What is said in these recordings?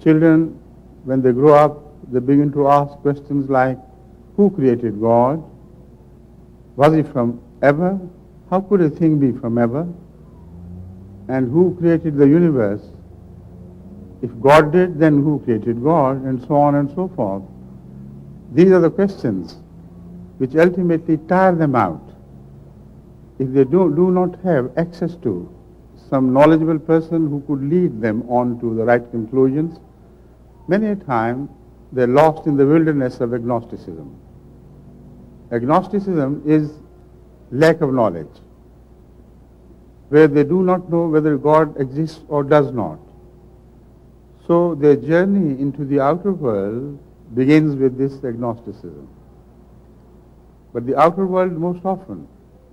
Children, when they grow up, they begin to ask questions like, who created God? Was he from ever? How could a thing be from ever? And who created the universe? If God did, then who created God? And so on and so forth. These are the questions which ultimately tire them out. If they do not have access to some knowledgeable person who could lead them on to the right conclusions, many a time they're lost in the wilderness of agnosticism. Agnosticism is lack of knowledge, where they do not know whether God exists or does not. So their journey into the outer world begins with this agnosticism. But the outer world most often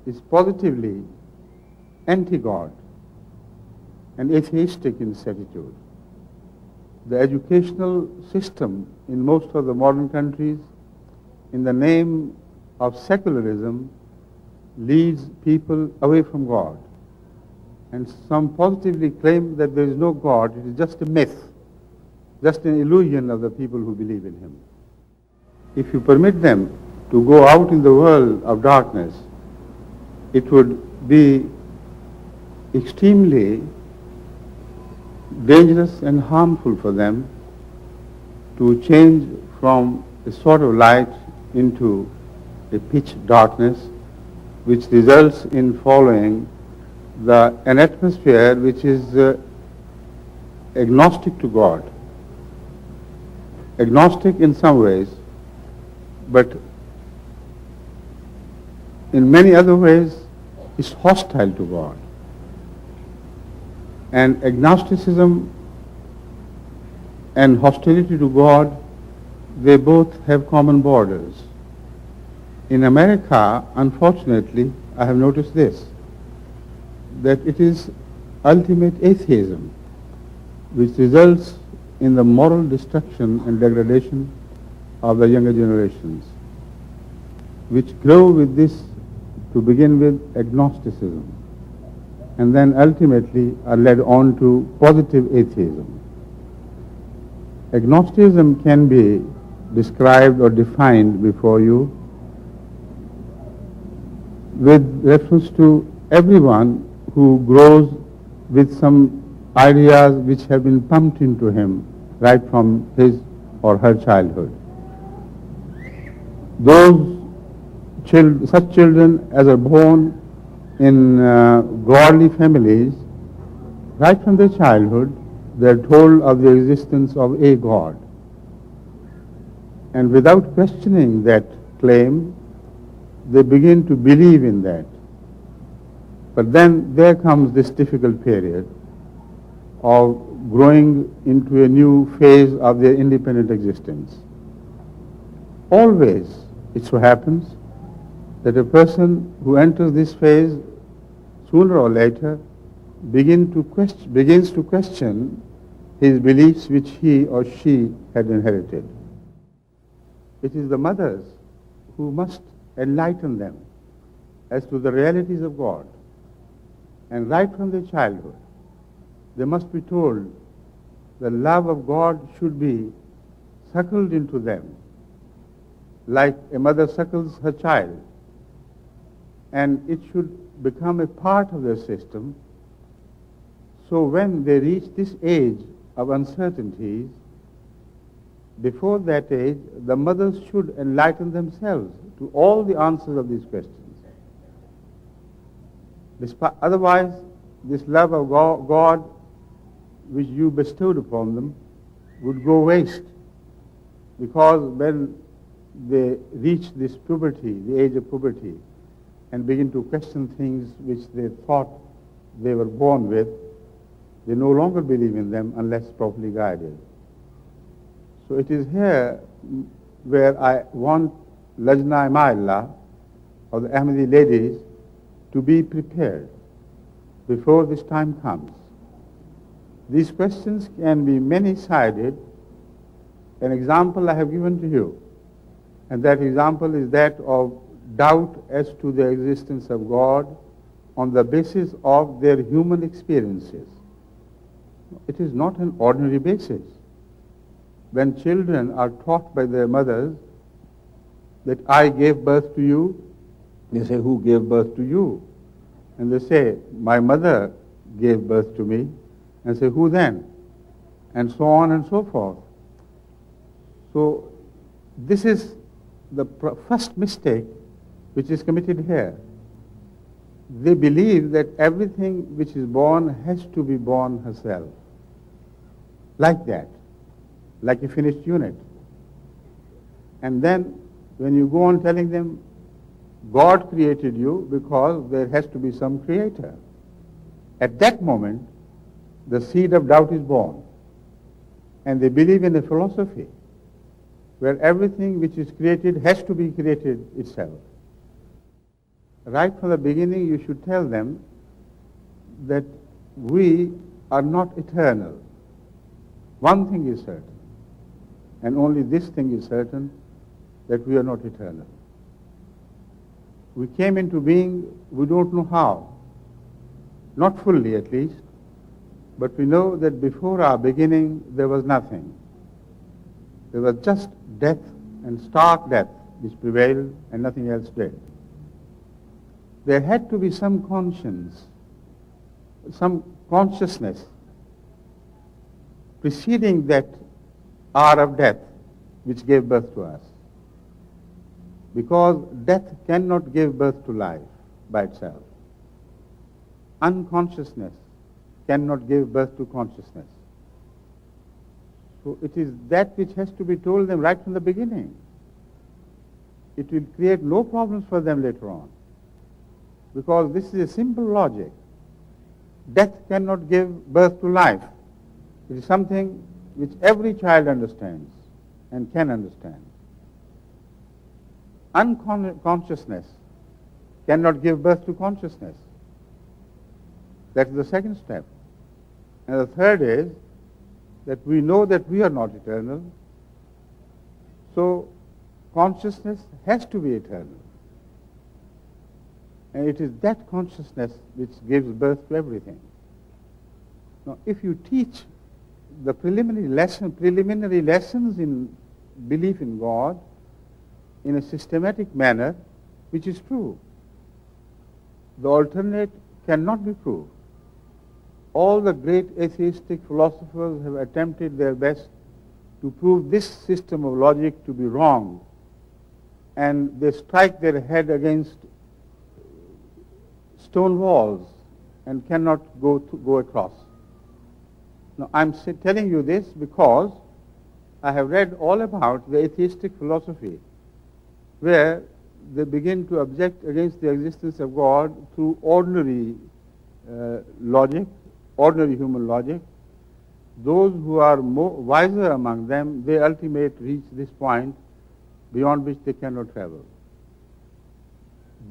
is positively anti-God and atheistic in its attitude. The educational system in most of the modern countries, in the name of secularism, leads people away from God. And some positively claim that there is no God, it is just a myth, just an illusion of the people who believe in Him. If you permit them to go out in the world of darkness, it would be extremely dangerous and harmful for them to change from a sort of light into a pitch darkness, which results in following an atmosphere which is agnostic to God. Agnostic in some ways, but in many other ways is hostile to God. And agnosticism and hostility to God, they both have common borders. In America, unfortunately, I have noticed this, that it is ultimate atheism which results in the moral destruction and degradation of the younger generations, which grow with this, to begin with, agnosticism, and then ultimately are led on to positive atheism. Agnosticism can be described or defined before you with reference to everyone who grows with some ideas which have been pumped into him right from his or her childhood. Such children as are born in godly families, right from their childhood, they are told of the existence of a God. And without questioning that claim, they begin to believe in that. But then there comes this difficult period of growing into a new phase of their independent existence. Always, it so happens that a person who enters this phase, sooner or later, begins to question his beliefs which he or she had inherited. It is the mothers who must enlighten them as to the realities of God. And right from their childhood, they must be told the love of God should be suckled into them, like a mother suckles her child. And it should become a part of their system. So when they reach this age of uncertainties, before that age, the mothers should enlighten themselves to all the answers of these questions. Otherwise, this love of God which you bestowed upon them would go waste, because when they reach this puberty, the age of puberty, and begin to question things which they thought they were born with, they no longer believe in them unless properly guided. So it is here where I want Lajna Ma'illah, or the Ahmadi ladies, to be prepared before this time comes. These questions can be many-sided. An example I have given to you, and that example is that of doubt as to the existence of God on the basis of their human experiences. It is not an ordinary basis. when children are taught by their mothers that I gave birth to you, they say, who gave birth to you? And they say, my mother gave birth to me. And say, who then? And so on and so forth. So this is the first mistake which is committed here. They believe that everything which is born has to be born herself. Like that. Like a finished unit. And then when you go on telling them, God created you because there has to be some creator. At that moment, the seed of doubt is born. And they believe in a philosophy where everything which is created has to be created itself. Right from the beginning, you should tell them that we are not eternal. One thing is certain, and only this thing is certain, that we are not eternal. We came into being, we don't know how, not fully at least, but we know that before our beginning there was nothing. There was just death and stark death which prevailed and nothing else did. There had to be some conscience, some consciousness preceding that hour of death which gave birth to us. Because death cannot give birth to life by itself. Unconsciousness cannot give birth to consciousness. So it is that which has to be told them right from the beginning. It will create no problems for them later on. Because this is a simple logic. Death cannot give birth to life. It is something which every child understands and can understand. Unconsciousness cannot give birth to consciousness. That is the second step. And the third is that we know that we are not eternal, so consciousness has to be eternal. And it is that consciousness which gives birth to everything. Now, if you teach the preliminary lessons in belief in God in a systematic manner, which is true, the alternate cannot be proved. All the great atheistic philosophers have attempted their best to prove this system of logic to be wrong, and they strike their head against stone walls and cannot go across. Now, I'm telling you this because I have read all about the atheistic philosophy, where they begin to object against the existence of God through ordinary logic, ordinary human logic. Those who are wiser among them, they ultimately reach this point beyond which they cannot travel.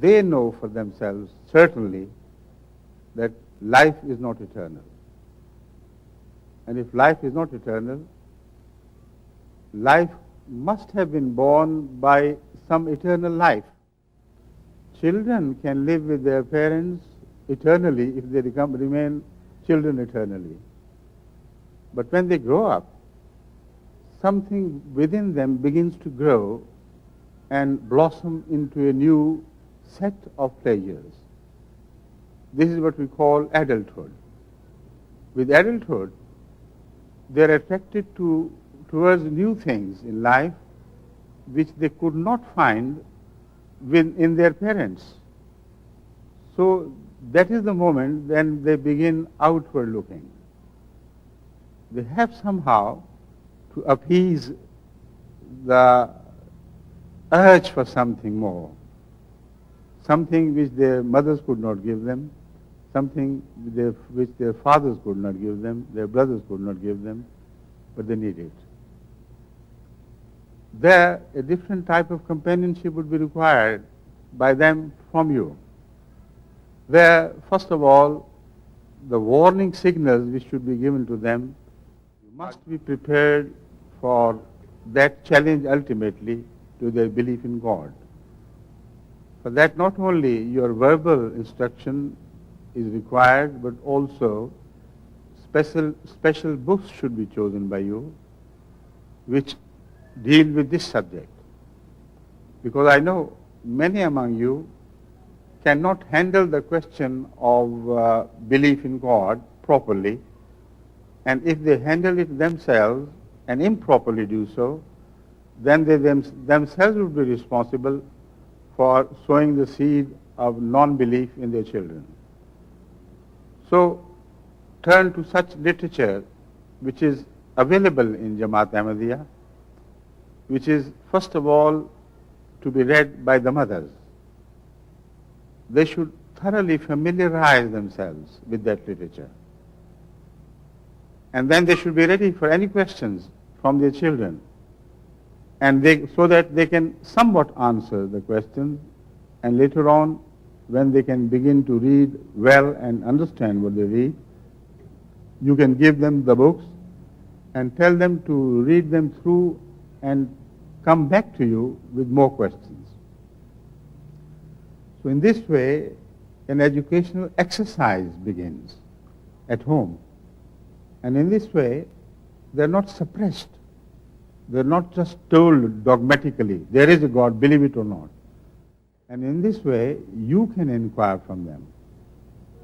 They know for themselves, certainly, that life is not eternal. And if life is not eternal, life must have been born by some eternal life. Children can live with their parents eternally if they remain children eternally. But when they grow up, something within them begins to grow and blossom into a new set of pleasures. This is what we call adulthood. With adulthood, they are attracted towards new things in life which they could not find in their parents. So that is the moment when they begin outward looking. They have somehow to appease the urge for something more, something which their mothers could not give them, something which their fathers could not give them, their brothers could not give them, but they need it. There, a different type of companionship would be required by them from you. There, first of all, the warning signals which should be given to them, you must be prepared for that challenge ultimately to their belief in God. For that, not only your verbal instruction is required, but also special books should be chosen by you, which deal with this subject. Because I know many among you cannot handle the question of belief in God properly, and if they handle it themselves and improperly do so, then they themselves would be responsible for sowing the seed of non-belief in their children. So turn to such literature which is available in Jamaat Ahmadiyya, which is first of all to be read by the mothers. They should thoroughly familiarize themselves with that literature. And then they should be ready for any questions from their children, and so that they can somewhat answer the questions, and later on, when they can begin to read well and understand what they read, you can give them the books and tell them to read them through and come back to you with more questions. So in this way, an educational exercise begins at home. And in this way, they're not suppressed. They're not just told dogmatically, there is a God, believe it or not. And in this way, you can inquire from them.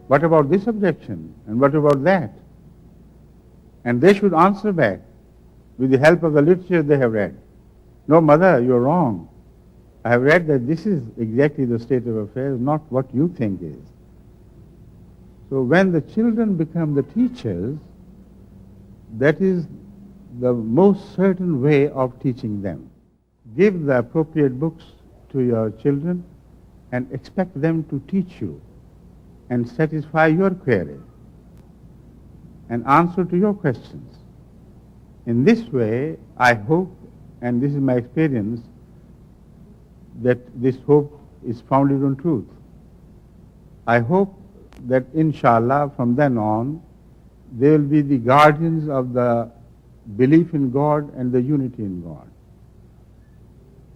What about this objection? And what about that? And they should answer back with the help of the literature they have read. No, mother, you're wrong. I have read that this is exactly the state of affairs, not what you think is. So when the children become the teachers, that is the most certain way of teaching them. Give the appropriate books to your children and expect them to teach you and satisfy your query and answer to your questions. In this way, I hope, and this is my experience, that this hope is founded on truth. I hope that inshallah from then on, they will be the guardians of the belief in God and the unity in God.